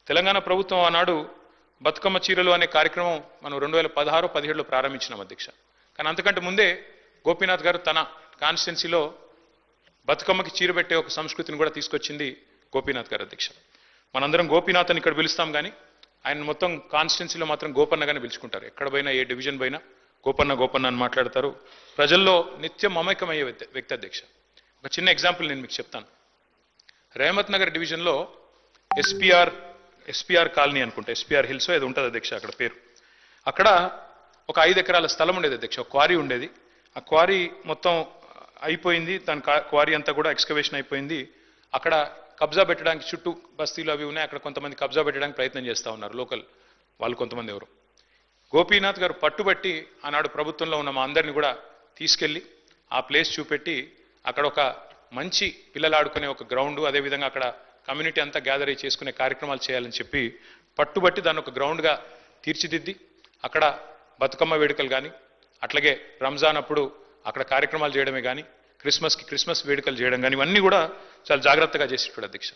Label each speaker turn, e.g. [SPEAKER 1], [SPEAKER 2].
[SPEAKER 1] తెలంగాణ ప్రభుత్వం ఆనాడు బతుకమ్మ చీరలు అనే కార్యక్రమం మనం 2016-17లో ప్రారంభించినాం అధ్యక్ష. కానీ అంతకంటే ముందే గోపీనాథ్ గారు తన కాన్స్టిట్యున్సీలో బతుకమ్మకి చీర పెట్టే ఒక సంస్కృతిని కూడా తీసుకొచ్చింది గోపీనాథ్ గారు అధ్యక్ష. మనందరం గోపీనాథ్ అని ఇక్కడ పిలుస్తాం కానీ ఆయన మొత్తం కాన్స్టిట్యున్సీలో మాత్రం గోపన్నగానే పిలుచుకుంటారు. ఎక్కడ పోయినా ఏ డివిజన్ పోయినా గోపన్న గోపన్న అని మాట్లాడతారు. ప్రజల్లో నిత్యం మమేకమయ్యే వ్యక్తి అధ్యక్ష. ఒక చిన్న ఎగ్జాంపుల్ నేను మీకు చెప్తాను. రేమత్ నగర్ డివిజన్లో ఎస్పీఆర్ కాలనీ అనుకుంటా, ఎస్పీఆర్ హిల్స్ ఏదో ఉంటుంది అధ్యక్ష అక్కడ పేరు. అక్కడ ఒక 5 ఎకరాల స్థలం ఉండేది అధ్యక్ష. ఒక క్వారీ ఉండేది. ఆ క్వారీ మొత్తం అయిపోయింది. దాని క్వారీ అంతా కూడా ఎక్స్కవేషన్ అయిపోయింది. అక్కడ కబ్జా పెట్టడానికి చుట్టూ బస్తీలు అవి ఉన్నాయి. అక్కడ కొంతమంది కబ్జా పెట్టడానికి ప్రయత్నం చేస్తూ ఉన్నారు లోకల్ వాళ్ళు కొంతమంది ఎవరు. గోపీనాథ్ గారు పట్టుబట్టి ఆనాడు ప్రభుత్వంలో ఉన్న మా అందరిని కూడా తీసుకెళ్లి ఆ ప్లేస్ చూపెట్టి అక్కడ ఒక మంచి పిల్లలు ఆడుకునే ఒక గ్రౌండ్, అదేవిధంగా అక్కడ కమ్యూనిటీ అంతా గ్యాదర్ అయ్యి చేసుకునే కార్యక్రమాలు చేయాలని చెప్పి పట్టుబట్టి దాన్ని ఒక గ్రౌండ్గా తీర్చిదిద్ది అక్కడ బతుకమ్మ వేడుకలు కానీ, అట్లాగే రంజాన్ అప్పుడు అక్కడ కార్యక్రమాలు చేయడమే కానీ, క్రిస్మస్ వేడుకలు చేయడం కానీ ఇవన్నీ కూడా చాలా జాగ్రత్తగా చేసేటాడు అధ్యక్ష.